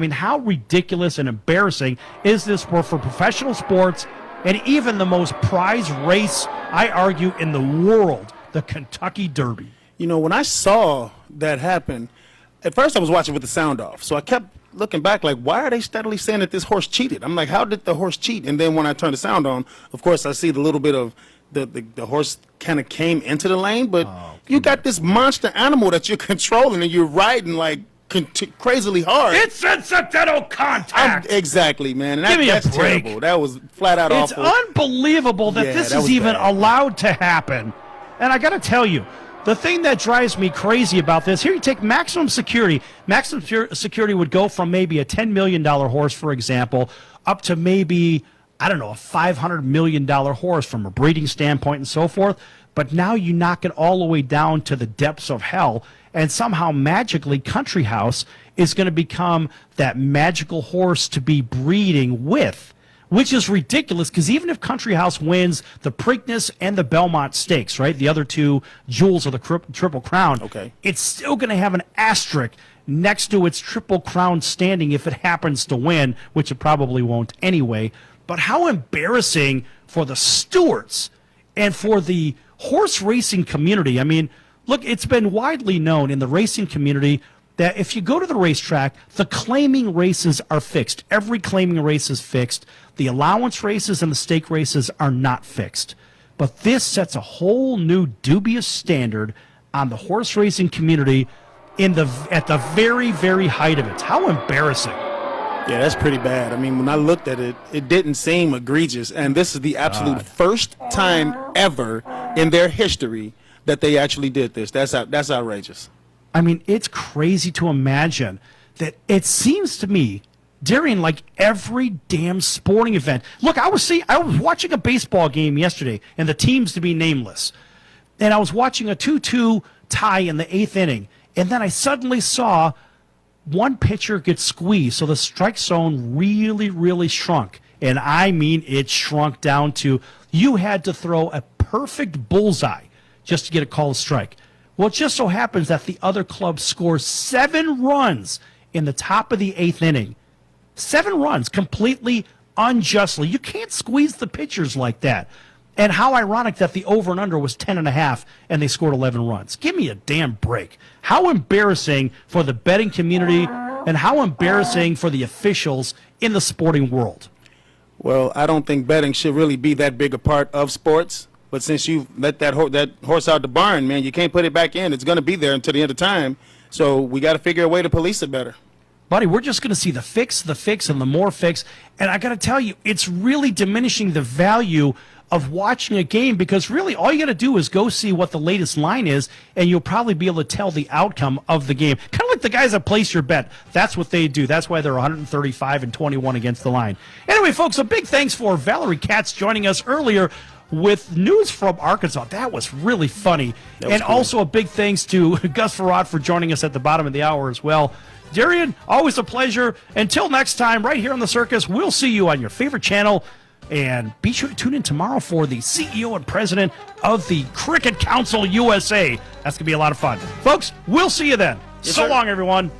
I mean, how ridiculous and embarrassing is this for professional sports and even the most prized race, I argue, in the world, the Kentucky Derby? You know, when I saw that happen, at first I was watching with the sound off. So I kept looking back like, why are they steadily saying that this horse cheated? I'm like, how did the horse cheat? And then when I turned the sound on, of course, I see the little bit of the horse kind of came into the lane. But you got this monster animal that you're controlling and you're riding like crazily hard. It's incidental contact. Exactly, man. And Give me that's a break. terrible. That was flat out awful. It's unbelievable that this is even allowed to happen. And I got to tell you, the thing that drives me crazy about this, here you take maximum security. Maximum security would go from maybe a $10 million horse, for example, up to maybe, I don't know, a $500 million horse from a breeding standpoint and so forth. But now you knock it all the way down to the depths of hell, and somehow magically Country House is going to become that magical horse to be breeding with, which is ridiculous because even if Country House wins the Preakness and the Belmont Stakes, right, the other two jewels of the Triple Crown, it's still going to have an asterisk next to its Triple Crown standing if it happens to win, which it probably won't anyway. But how embarrassing for the stewards and for the horse racing community. I mean, look, it's been widely known in the racing community that if you go to the racetrack, the claiming races are fixed. Every claiming race is fixed. The allowance races and the stake races are not fixed. But this sets a whole new dubious standard on the horse racing community at the very, very height of it. How embarrassing. Yeah, that's pretty bad. I mean, when I looked at it, it didn't seem egregious. And this is the absolute first time ever in their history that they actually did this. That's outrageous. I mean, it's crazy to imagine that it seems to me during like every damn sporting event. Look, I was watching a baseball game yesterday, and the teams to be nameless. And I was watching a 2-2 tie in the 8th inning, and then I suddenly saw one pitcher get squeezed, so the strike zone really, really shrunk. And I mean, it shrunk down to you had to throw a perfect bullseye just to get a call a strike. Well, it just so happens that the other club scores 7 runs in the top of the 8th inning. 7 runs, completely unjustly. You can't squeeze the pitchers like that. And how ironic that the over and under was 10.5 and they scored 11 runs. Give me a damn break. How embarrassing for the betting community and how embarrassing for the officials in the sporting world. Well, I don't think betting should really be that big a part of sports. But since you let that horse out the barn, man, you can't put it back in. It's going to be there until the end of time. So we got to figure a way to police it better. Buddy, we're just going to see the fix, and the more fix. And I got to tell you, it's really diminishing the value of watching a game because really all you got to do is go see what the latest line is, and you'll probably be able to tell the outcome of the game. Kind of like the guys that place your bet. That's what they do. That's why they're 135-21 against the line. Anyway, folks, a big thanks for Valerie Katz joining us earlier with news from Arkansas. That was really funny. And cool. Also a big thanks to Gus Farad for joining us at the bottom of the hour as well. Darian, always a pleasure. Until next time, right here on The Circus, we'll see you on your favorite channel. And be sure to tune in tomorrow for the CEO and president of the Cricket Council USA. That's going to be a lot of fun. Folks, we'll see you then. Yes, so sir. long, everyone.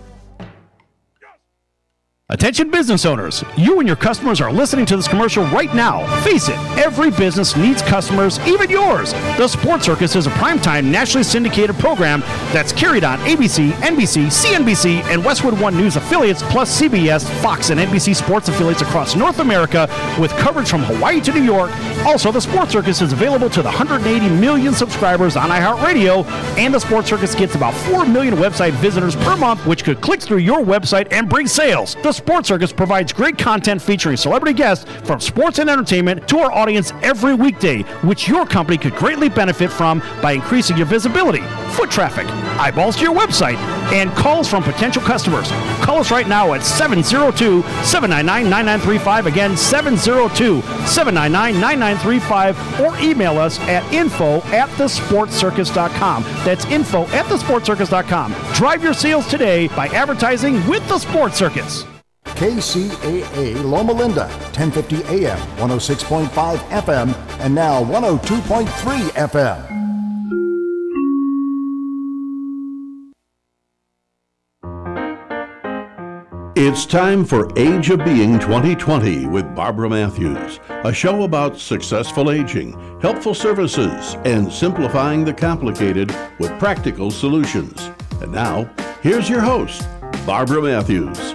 Attention business owners, you and your customers are listening to this commercial right now. Face it, every business needs customers, even yours. The Sports Circus is a primetime nationally syndicated program that's carried on ABC, NBC, CNBC, and Westwood One News affiliates, plus CBS, Fox, and NBC sports affiliates across North America with coverage from Hawaii to New York. Also, the Sports Circus is available to the 180 million subscribers on iHeartRadio, and the Sports Circus gets about 4 million website visitors per month, which could click through your website and bring sales. The Sports Circus provides great content featuring celebrity guests from sports and entertainment to our audience every weekday, which your company could greatly benefit from by increasing your visibility, foot traffic, eyeballs to your website, and calls from potential customers. Call us right now at 702-799-9935. Again, 702-799-9935, or email us at info@thesportscircus.com. That's info@thesportscircus.com. Drive your sales today by advertising with the Sports Circus. KCAA Loma Linda, 1050 AM, 106.5 FM, and now 102.3 FM. It's time for Age of Being 2020 with Barbara Matthews, a show about successful aging, helpful services, and simplifying the complicated with practical solutions. And now, here's your host, Barbara Matthews.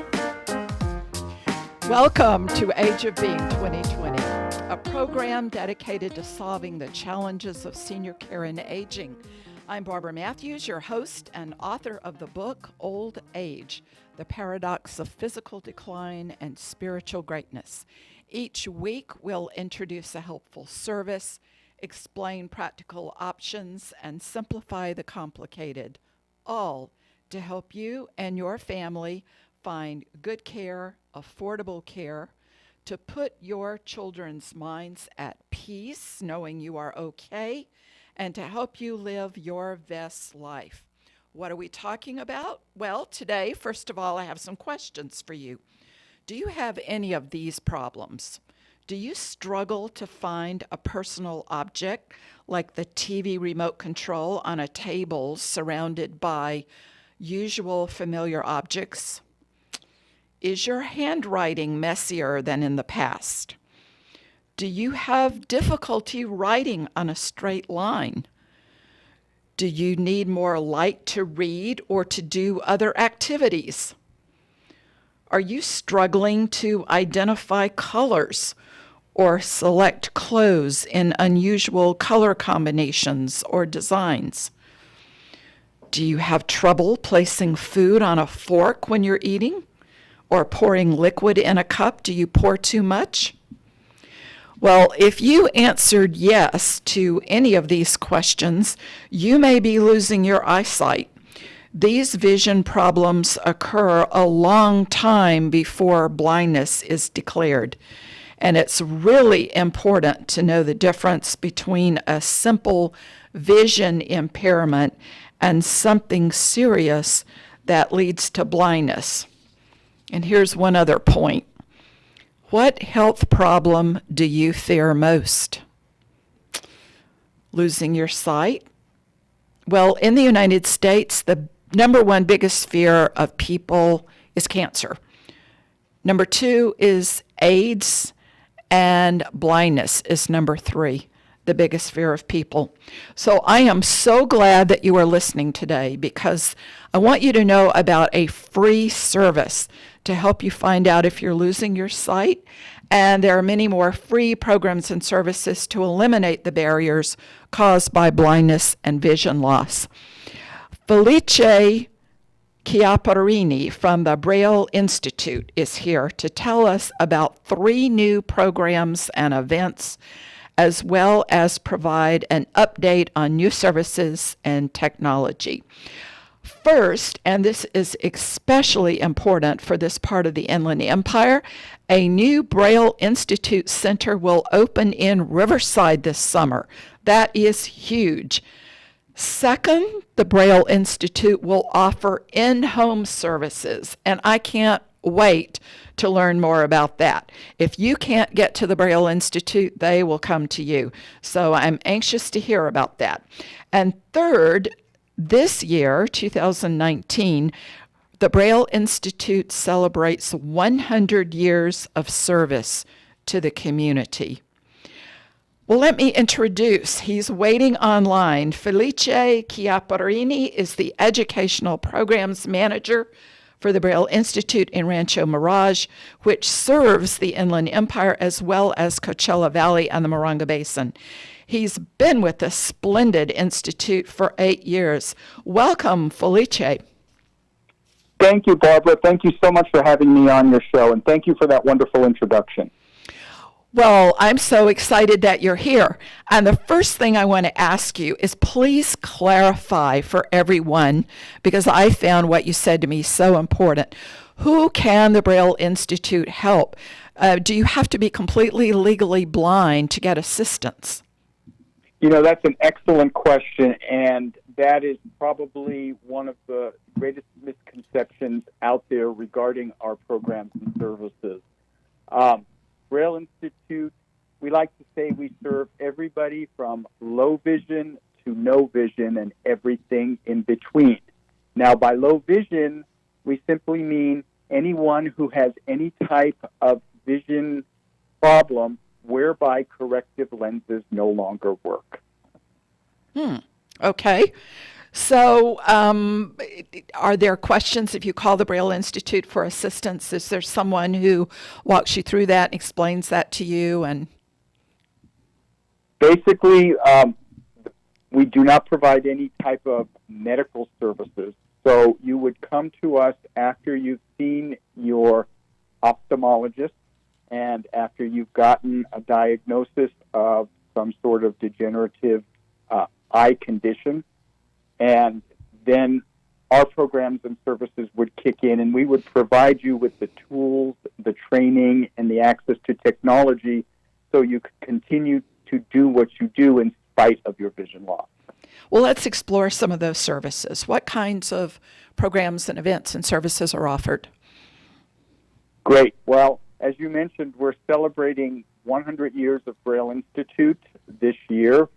Welcome to Age of Being 2020, a program dedicated to solving the challenges of senior care and aging. I'm Barbara Matthews, your host and author of the book, Old Age, The Paradox of Physical Decline and Spiritual Greatness. Each week, we'll introduce a helpful service, explain practical options, and simplify the complicated, all to help you and your family find good care, affordable care, to put your children's minds at peace, knowing you are okay, and to help you live your best life. What are we talking about? Well, today, first of all, I have some questions for you. Do you have any of these problems? Do you struggle to find a personal object like the TV remote control on a table surrounded by usual familiar objects? Is your handwriting messier than in the past? Do you have difficulty writing on a straight line? Do you need more light to read or to do other activities? Are you struggling to identify colors or select clothes in unusual color combinations or designs? Do you have trouble placing food on a fork when you're eating? Or pouring liquid in a cup? Do you pour too much? Well, if you answered yes to any of these questions, you may be losing your eyesight. These vision problems occur a long time before blindness is declared. And it's really important to know the difference between a simple vision impairment and something serious that leads to blindness. And here's one other point. What health problem do you fear most? Losing your sight? Well, in the United States, the number one biggest fear of people is cancer. Number two is AIDS, and blindness is number three, the biggest fear of people. So I am so glad that you are listening today, because I want you to know about a free service to help you find out if you're losing your sight. And there are many more free programs and services to eliminate the barriers caused by blindness and vision loss. Felice Chiapparini from the Braille Institute is here to tell us about 3 new programs and events, as well as provide an update on new services and technology. First, and this is especially important for this part of the Inland Empire, a new Braille Institute Center will open in Riverside this summer. That is huge. Second, the Braille Institute will offer in-home services, and I can't wait to learn more about that. If you can't get to the Braille Institute, they will come to you. So I'm anxious to hear about that. And third, this year, 2019, the Braille Institute celebrates 100 years of service to the community. Well, let me introduce. He's waiting online. Felice Chiapparini is the Educational Programs Manager for the Braille Institute in Rancho Mirage, which serves the Inland Empire as well as Coachella Valley and the Moronga Basin. He's been with the splendid institute for 8 years. Welcome, Felice. Thank you, Barbara. Thank you so much for having me on your show, and thank you for that wonderful introduction. Well, I'm so excited that you're here. And the first thing I want to ask you is please clarify for everyone, because I found what you said to me so important. Who can the Braille Institute help? Do you have to be completely legally blind to get assistance? You know, that's an excellent question, and that is probably one of the greatest misconceptions out there regarding our programs and services. Braille Institute, we like to say we serve everybody from low vision to no vision and everything in between. Now, by low vision, we simply mean anyone who has any type of vision problem whereby corrective lenses no longer work. Okay. So, are there questions if you call the Braille Institute for assistance? Is there someone who walks you through that and explains that to you? And Basically, we do not provide any type of medical services. So you would come to us after you've seen your ophthalmologist and after you've gotten a diagnosis of some sort of degenerative eye condition. And then our programs and services would kick in, and we would provide you with the tools, the training, and the access to technology so you could continue to do what you do in spite of your vision loss. well, let's explore some of those services. What kinds of programs and events and services are offered? Great. Well, as you mentioned, we're celebrating 100 years of Braille Institute this year.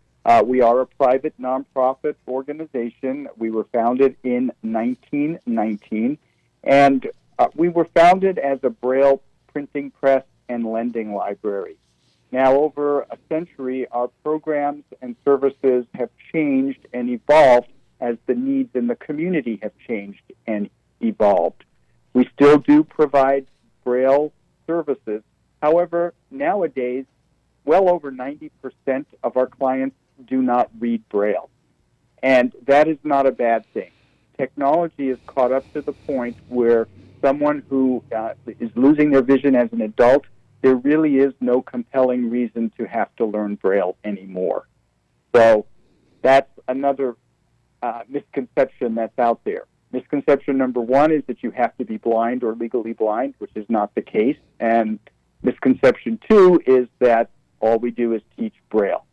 We are a private nonprofit organization. We were founded in 1919, and we were founded as a Braille printing press and lending library. Now, over a century, our programs and services have changed and evolved as the needs in the community have changed and evolved. We still do provide Braille services. However, nowadays, well over 90% of our clients do not read Braille. And that is not a bad thing. Technology has caught up to the point where someone who is losing their vision as an adult, there really is no compelling reason to have to learn Braille anymore. So that's another misconception that's out there. Misconception number one is that you have to be blind or legally blind, which is not the case. And misconception two is that all we do is teach Braille.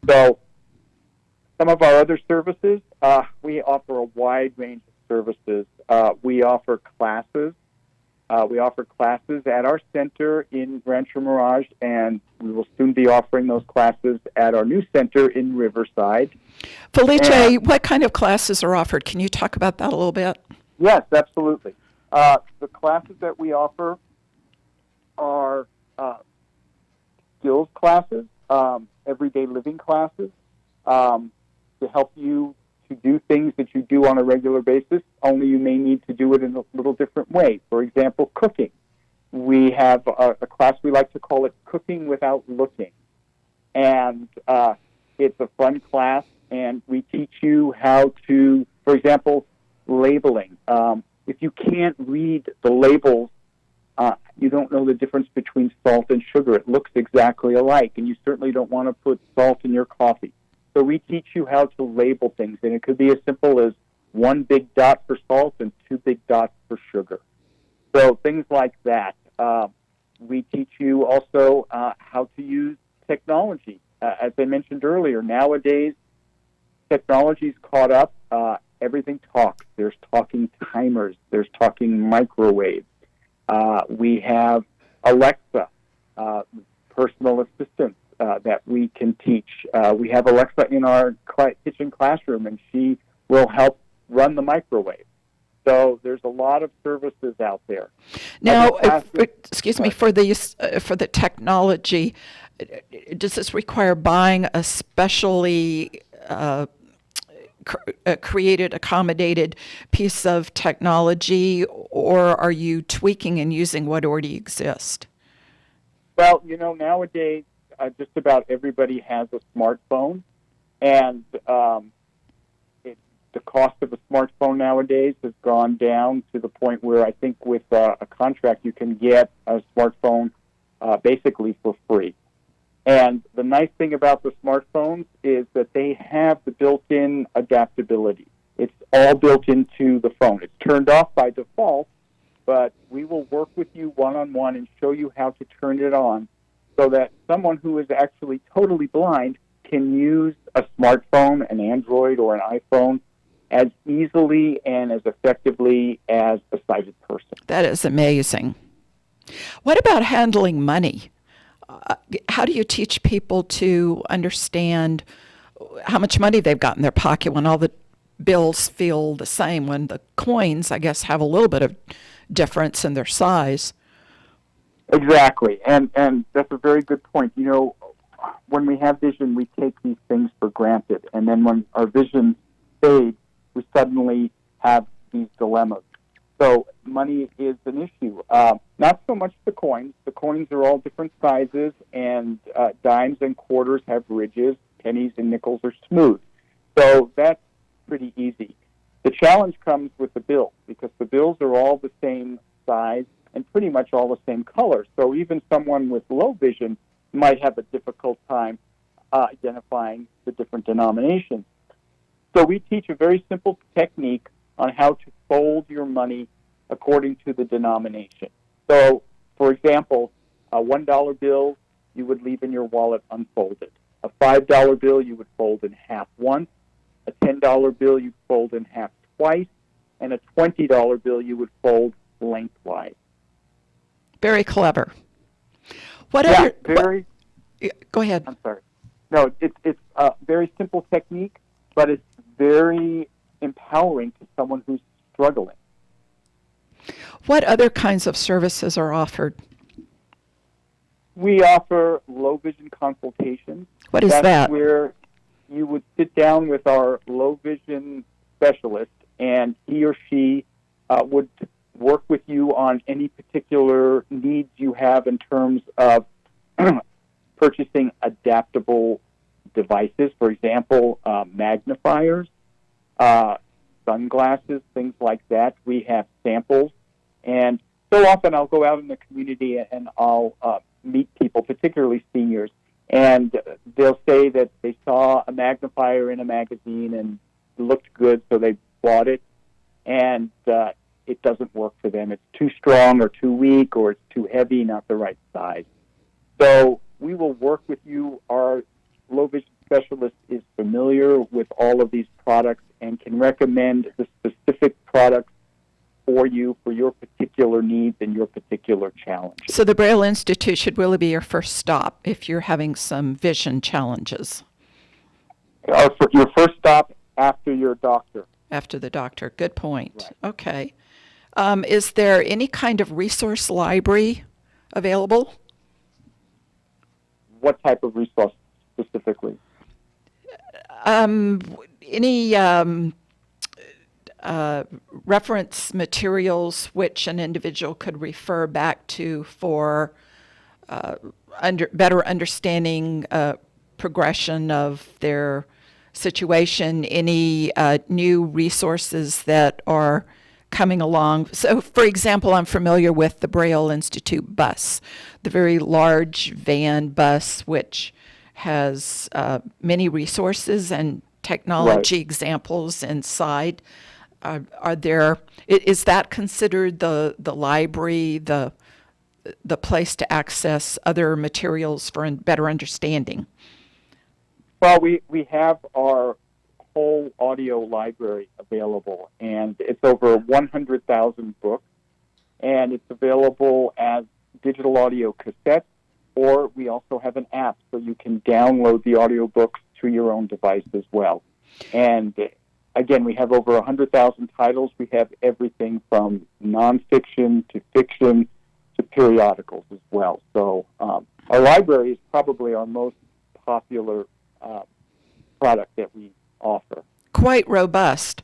So some of our other services, we offer a wide range of services. We offer classes. We offer classes at our center in Rancho Mirage, and we will soon be offering those classes at our new center in Riverside. Felice, what kind of classes are offered? Can you talk about that a little bit? Yes, absolutely. The classes that we offer are skills classes, everyday living classes, to help you to do things that you do on a regular basis, only you may need to do it in a little different way. For example, cooking. We have a class, we like to call it Cooking Without Looking. And it's a fun class, and we teach you how to, for example, labeling. If you can't read the labels, you don't know the difference between salt and sugar. It looks exactly alike, and you certainly don't want to put salt in your coffee. So we teach you how to label things, and it could be as simple as one big dot for salt and two big dots for sugar. So things like that. We teach you also how to use technology. As I mentioned earlier, nowadays, technology's caught up. Everything talks. There's talking timers. There's talking microwaves. We have Alexa, personal assistants. That we can teach. We have Alexa in our kitchen classroom, and she will help run the microwave. So there's a lot of services out there. Now, excuse me, for the technology, does this require buying a specially created, accommodated piece of technology, or are you tweaking and using what already exists? Well, nowadays, just about everybody has a smartphone, and the cost of a smartphone nowadays has gone down to the point where I think with a contract you can get a smartphone basically for free. And the nice thing about the smartphones is that they have the built-in adaptability. It's all built into the phone. It's turned off by default, but we will work with you one-on-one and show you how to turn it on, so that someone who is actually totally blind can use a smartphone, an Android or an iPhone, as easily and as effectively as a sighted person. That is amazing. What about handling money? How do you teach people to understand how much money they've got in their pocket when all the bills feel the same, when the coins, I guess, have a little bit of difference in their size. Exactly, and that's a very good point. You know, when we have vision, we take these things for granted, and then when our vision fades, we suddenly have these dilemmas. So money is an issue. Not so much the coins. The coins are all different sizes, and dimes and quarters have ridges. Pennies and nickels are smooth. So that's pretty easy. The challenge comes with the bills, because the bills are all the same size and pretty much all the same color. So even someone with low vision might have a difficult time identifying the different denominations. So we teach a very simple technique on how to fold your money according to the denomination. So, for example, a $1 bill you would leave in your wallet unfolded. A $5 bill you would fold in half once. A $10 bill you'd fold in half twice. And a $20 bill you would fold lengthwise. Very clever. What Yeah, other? very. Go ahead. I'm sorry. No, it's a very simple technique, but it's very empowering to someone who's struggling. What other kinds of services are offered? We offer low vision consultations. What is That's that? where you would sit down with our low vision specialist, and he or she would work with you on any particular needs you have in terms of purchasing adaptable devices, for example, magnifiers, sunglasses, things like that. We have samples. And so often I'll go out in the community and I'll meet people, particularly seniors, and they'll say that they saw a magnifier in a magazine and it looked good, so they bought it, and it doesn't work for them. It's too strong or too weak, or it's too heavy, not the right size. So we will work with you. Our low vision specialist is familiar with all of these products and can recommend the specific products for you, for your particular needs and your particular challenges. So the Braille Institute should really be your first stop if you're having some vision challenges. Your first stop after your doctor. After the doctor. Good point. Right. Okay. Is there any kind of resource library available? What type of resource specifically? Any reference materials which an individual could refer back to for better understanding progression of their situation, any new resources that are coming along. So, for example, I'm familiar with the Braille Institute bus, the very large van bus, which has many resources and technology examples inside. Is that considered the library, the place to access other materials for better understanding? Well, we have our whole audio library available, and it's over 100,000 books, and it's available as digital audio cassettes, or we also have an app so you can download the audiobooks to your own device as well. And again, we have over 100,000 titles. We have everything from nonfiction to fiction to periodicals as well. So our library is probably our most popular product that we offer. Quite robust.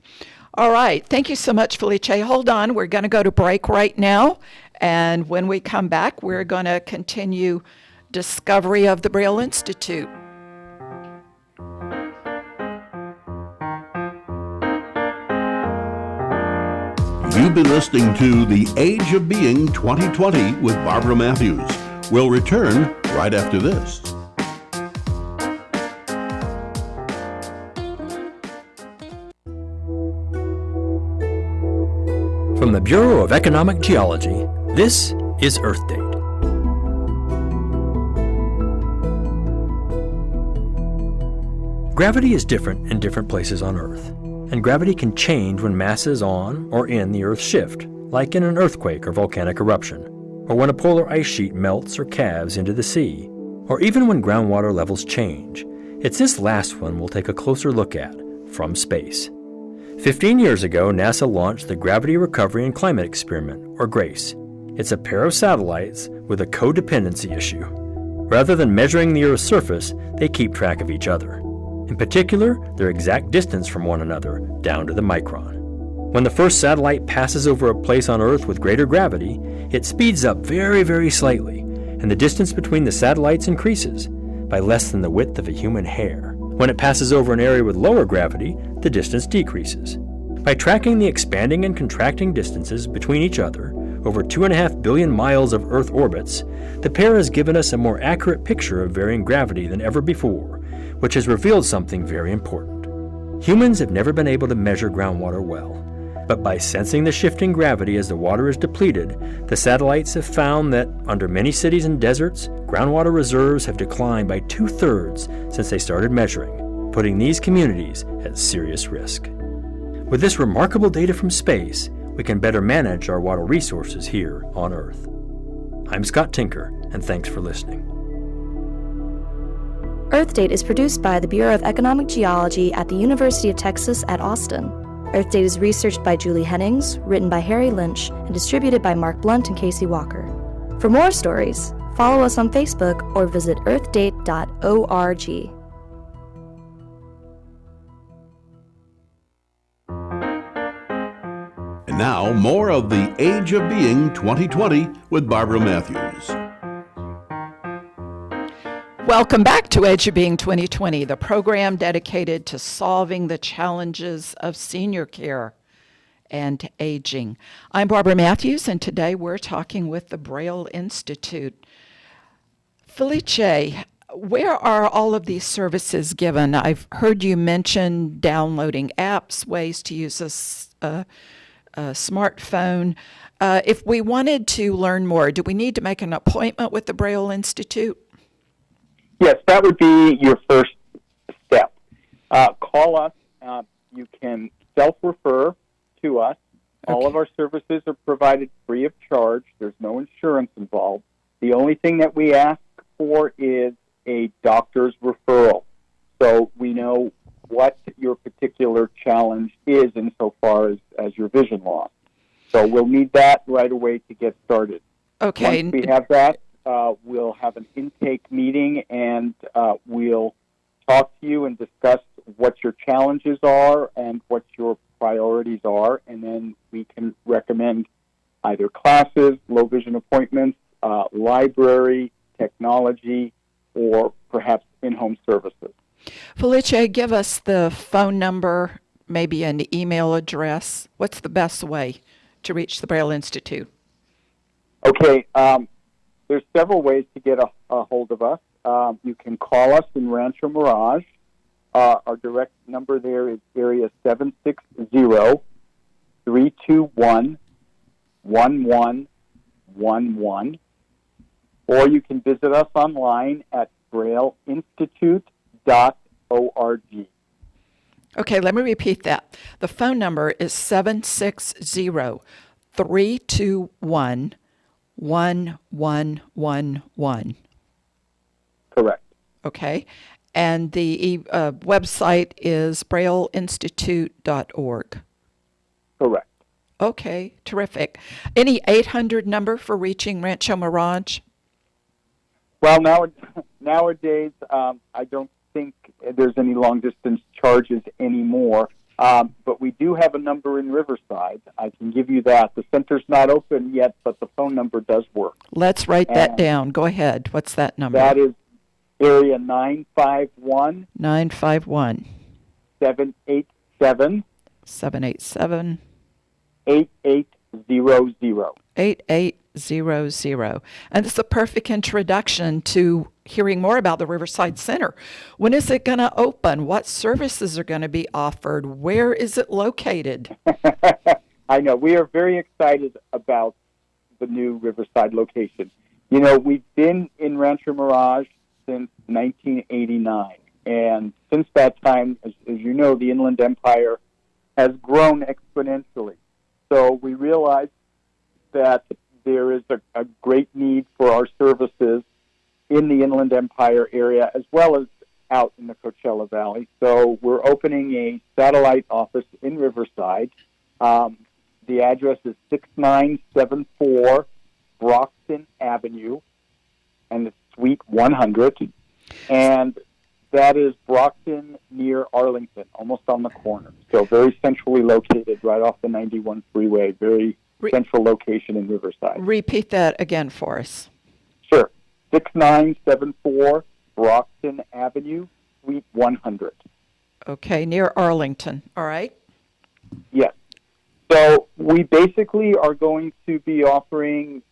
All right. Thank you so much, Felice. Hold on. We're going to go to break right now. And when we come back, we're going to continue discovery of the Braille Institute. You've been listening to The Age of Being 2020 with Barbara Matthews. We'll return right after this. From the Bureau of Economic Geology, this is Earth Date. Gravity is different in different places on Earth, and gravity can change when masses on or in the Earth shift, like in an earthquake or volcanic eruption, or when a polar ice sheet melts or calves into the sea, or even when groundwater levels change. It's this last one we'll take a closer look at from space. 15 years ago, NASA launched the Gravity Recovery and Climate Experiment, or GRACE. It's a pair of satellites with a codependency issue. Rather than measuring the Earth's surface, they keep track of each other. In particular, their exact distance from one another, down to the micron. When the first satellite passes over a place on Earth with greater gravity, it speeds up very, very slightly, and the distance between the satellites increases by less than the width of a human hair. When it passes over an area with lower gravity, the distance decreases. By tracking the expanding and contracting distances between each other over 2.5 billion miles of Earth orbits, the pair has given us a more accurate picture of varying gravity than ever before, which has revealed something very important. Humans have never been able to measure groundwater well, but by sensing the shifting gravity as the water is depleted, the satellites have found that under many cities and deserts, groundwater reserves have declined by 2/3 since they started measuring, putting these communities at serious risk. With this remarkable data from space, we can better manage our water resources here on Earth. I'm Scott Tinker, and thanks for listening. Earth Date is produced by the Bureau of Economic Geology at the University of Texas at Austin. Earth Date is researched by Julie Hennings, written by Harry Lynch, and distributed by Mark Blunt and Casey Walker. For more stories, follow us on Facebook or visit earthdate.org. And now, more of the Age of Being 2020 with Barbara Matthews. Welcome back to Age of Being 2020, the program dedicated to solving the challenges of senior care and aging. I'm Barbara Matthews, and today we're talking with the Braille Institute. Felice, where are all of these services given? I've heard you mention downloading apps, ways to use a smartphone. If we wanted to learn more, do we need to make an appointment with the Braille Institute? Yes, that would be your first step. Call us. You can self-refer to us. Okay. All of our services are provided free of charge. There's no insurance involved. The only thing that we ask for is a doctor's referral, so we know what your particular challenge is insofar as your vision loss. So we'll need that right away to get started. Okay. Once we have that, we'll have an intake meeting, and we'll talk to you and discuss what your challenges are and what your priorities are, and then we can recommend either classes, low vision appointments, library, technology, or perhaps in-home services. Felice, give us the phone number, maybe an email address. What's the best way to reach the Braille Institute? Okay. There's several ways to get a hold of us. You can call us in Rancho Mirage. Our direct number there is area 760-321-1111. Or you can visit us online at brailleinstitute.org. Okay, let me repeat that. The phone number is 760-321-1111. Correct. Okay. And the website is brailleinstitute.org. Correct. Okay, terrific. Any 800 number for reaching Rancho Mirage? Well, nowadays, I don't think there's any long-distance charges anymore, but we do have a number in Riverside. I can give you that. The center's not open yet, but the phone number does work. Let's write that down. Go ahead. What's that number? That is area 951 951 787 787 8800. 8800. And it's a perfect introduction to hearing more about the Riverside Center. When is it going to open? What services are going to be offered? Where is it located? I know. We are very excited about the new Riverside location. You know, we've been in Rancho Mirage since 1989. And since that time, as you know, the Inland Empire has grown exponentially. So we realized that there is a great need for our services in the Inland Empire area, as well as out in the Coachella Valley. So we're opening a satellite office in Riverside. The address is 6974 Brockton Avenue, and it's Suite 100. And that is Brockton near Arlington, almost on the corner. So very centrally located, right off the 91 freeway, very central location in Riverside. Repeat that again for us. Sure. 6974 Brockton Avenue, Suite 100. Okay, near Arlington. All right. Yes. So we basically are going to be offering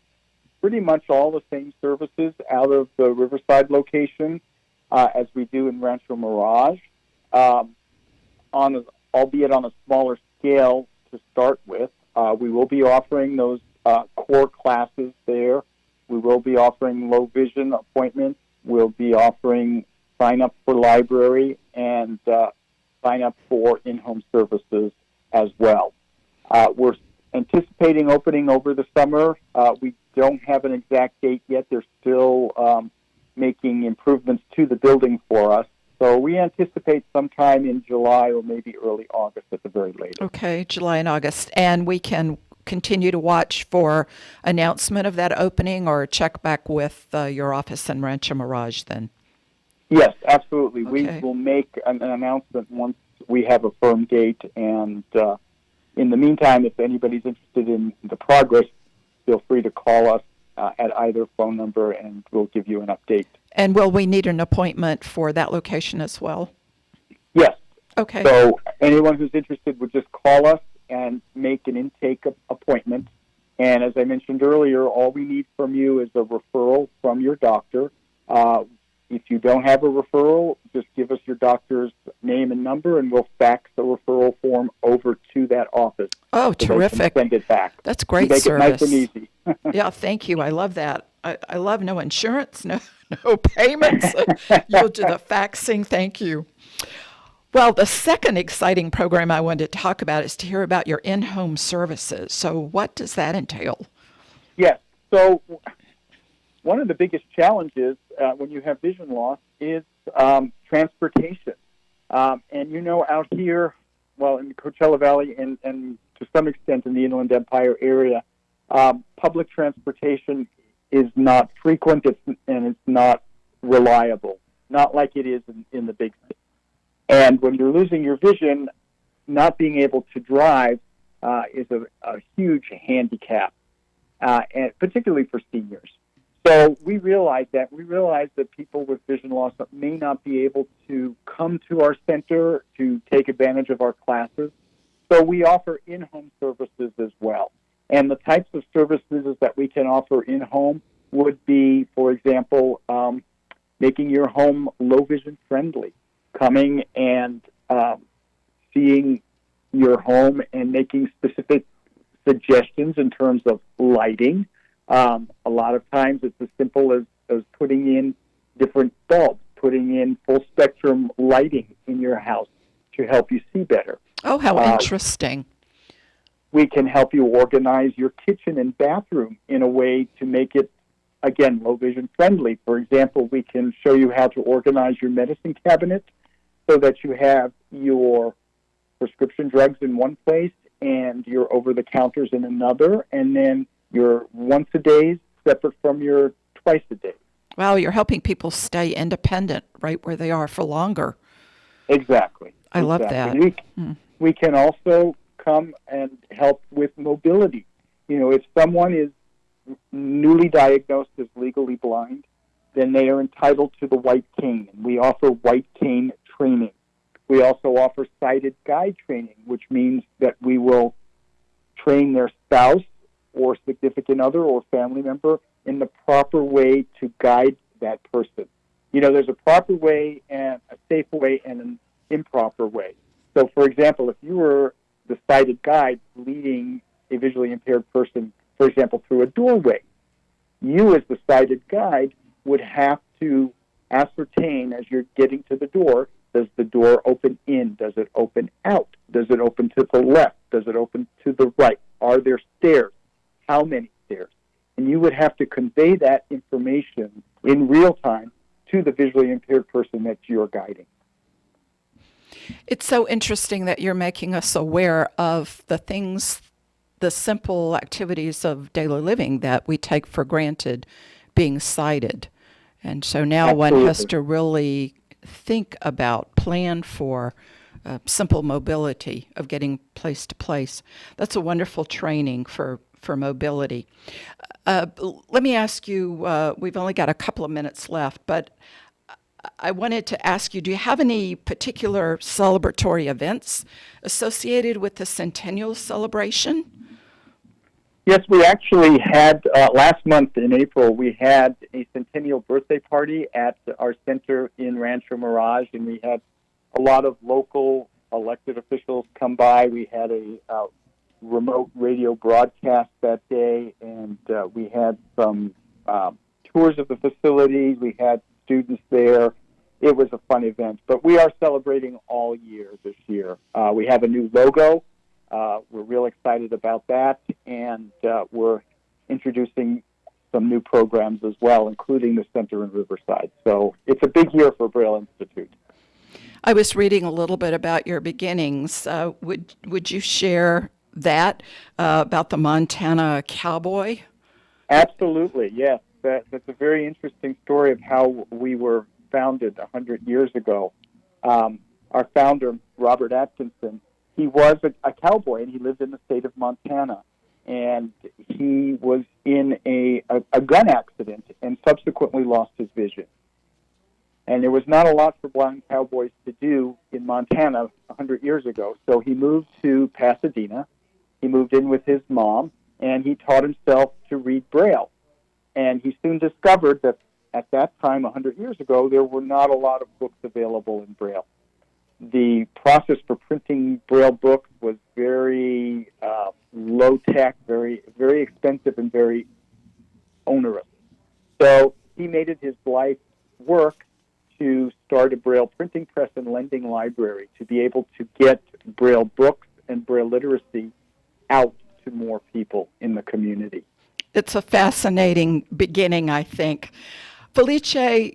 pretty much all the same services out of the Riverside location as we do in Rancho Mirage, albeit on a smaller scale to start with. We will be offering those core classes there. We will be offering low vision appointments. We'll be offering sign up for library and sign up for in-home services as well. We're anticipating opening over the summer. We don't have an exact date yet. They're still making improvements to the building for us. So we anticipate sometime in July or maybe early August at the very latest. Okay, July and August. And we can continue to watch for announcement of that opening or check back with your office in Rancho Mirage then? Yes, absolutely. Okay. We will make an announcement once we have a firm date. And in the meantime, if anybody's interested in the progress, feel free to call us at either phone number, and we'll give you an update. And will we need an appointment for that location as well? Yes. Okay. So anyone who's interested would just call us and make an intake appointment. And as I mentioned earlier, all we need from you is a referral from your doctor. If you don't have a referral, just give us your doctor's name and number, and we'll fax the referral form over to that office. Oh, so terrific. Send it back. That's great Make service. it nice and easy. Yeah, thank you. I love that. I love no insurance, no payments. You'll do the faxing. Thank you. Well, the second exciting program I wanted to talk about is to hear about your in-home services. So what does that entail? Yes. So one of the biggest challenges when you have vision loss is transportation. And out here, well, in the Coachella Valley and to some extent in the Inland Empire area, public transportation is not frequent and it's not reliable, not like it is in the big cities. And when you're losing your vision, not being able to drive is a huge handicap, and particularly for seniors. So we realize that. We realize that people with vision loss may not be able to come to our center to take advantage of our classes. So we offer in-home services as well. And the types of services that we can offer in-home would be, for example, making your home low-vision friendly, coming and seeing your home and making specific suggestions in terms of lighting. A lot of times it's as simple as putting in different bulbs, putting in full-spectrum lighting in your house to help you see better. Oh, how interesting. We can help you organize your kitchen and bathroom in a way to make it, again, low-vision friendly. For example, we can show you how to organize your medicine cabinet so that you have your prescription drugs in one place and your over-the-counters in another, and then your once-a-days separate from your twice-a-day. Wow, you're helping people stay independent right where they are for longer. Exactly. I love that. We can also come and help with mobility. If someone is newly diagnosed as legally blind, then they are entitled to the white cane. And we offer white cane training. We also offer sighted guide training, which means that we will train their spouse or significant other or family member in the proper way to guide that person. There's a proper way and a safe way and an improper way. So, for example, if you were the sighted guide leading a visually impaired person, for example, through a doorway, you as the sighted guide would have to ascertain as you're getting to the door, does the door open in? Does it open out? Does it open to the left? Does it open to the right? Are there stairs? How many stairs? And you would have to convey that information in real time to the visually impaired person that you're guiding. It's so interesting that you're making us aware of the things, the simple activities of daily living that we take for granted being sighted. And so now Absolutely. one has to really think about, plan for simple mobility of getting place to place. That's a wonderful training for mobility. Let me ask you, we've only got a couple of minutes left, but I wanted to ask you, do you have any particular celebratory events associated with the centennial celebration? Yes, we actually had, last month in April, we had a centennial birthday party at our center in Rancho Mirage, and we had a lot of local elected officials come by. We had a remote radio broadcast that day, and we had some tours of the facilities. We had students there. It was a fun event, but we are celebrating all year this year. We have a new logo. We're real excited about that, and we're introducing some new programs as well, including the Center in Riverside. So it's a big year for Braille Institute. I was reading a little bit about your beginnings. Would you share that about the Montana cowboy? Absolutely, yes. That's a very interesting story of how we were founded 100 years ago. Our founder, Robert Atkinson, he was a cowboy, and he lived in the state of Montana. And he was in a gun accident and subsequently lost his vision. And there was not a lot for blind cowboys to do in Montana 100 years ago. So he moved to Pasadena. He moved in with his mom, and he taught himself to read Braille. And he soon discovered that at that time, 100 years ago, there were not a lot of books available in Braille. The process for printing Braille books was very low-tech, very, very expensive, and very onerous. So he made it his life work to start a Braille printing press and lending library to be able to get Braille books and Braille literacy out to more people in the community. It's a fascinating beginning, I think. Felice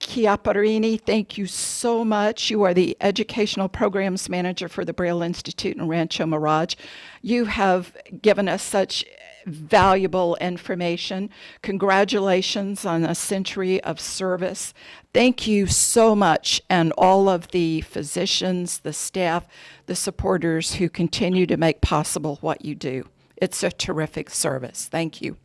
Chiapparini, thank you so much. You are the Educational Programs Manager for the Braille Institute in Rancho Mirage. You have given us such valuable information. Congratulations on a century of service. Thank you so much, and all of the physicians, the staff, the supporters who continue to make possible what you do. It's a terrific service. Thank you.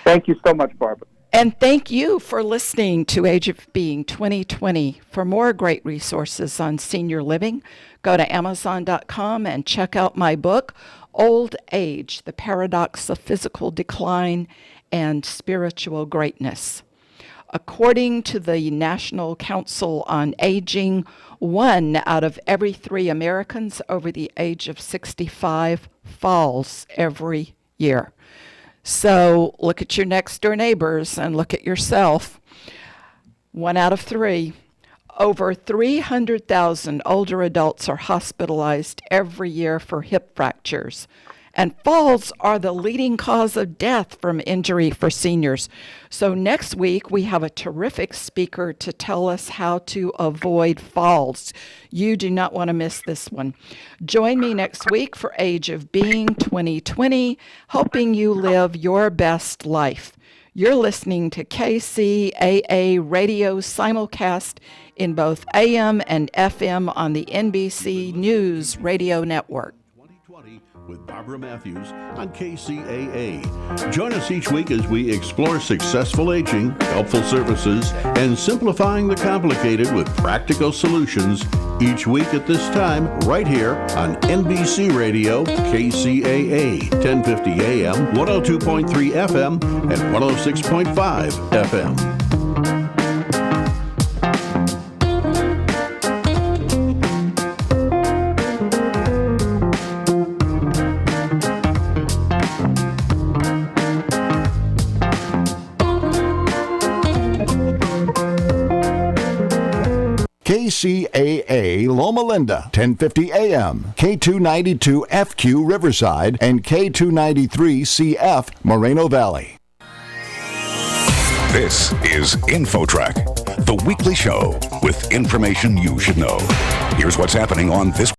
Thank you so much, Barbara. And thank you for listening to Age of Being 2020. For more great resources on senior living, go to Amazon.com and check out my book, Old Age, The Paradox of Physical Decline and Spiritual Greatness. According to the National Council on Aging, 1 out of every 3 Americans over the age of 65 falls every year. So look at your next door neighbors and look at yourself. 1 out of 3. Over 300,000 older adults are hospitalized every year for hip fractures. And falls are the leading cause of death from injury for seniors. So next week, we have a terrific speaker to tell us how to avoid falls. You do not want to miss this one. Join me next week for Age of Being 2020, helping you live your best life. You're listening to KCAA radio simulcast in both AM and FM on the NBC News Radio Network. With Barbara Matthews on KCAA. Join us each week as we explore successful aging, helpful services, and simplifying the complicated with practical solutions each week at this time right here on NBC Radio, KCAA, 1050 AM, 102.3 FM, and 106.5 FM. KCAA Loma Linda, 1050 AM, K292 FQ Riverside, and K293 CF Moreno Valley. This is InfoTrack, The weekly show with information you should know. Here's what's happening on this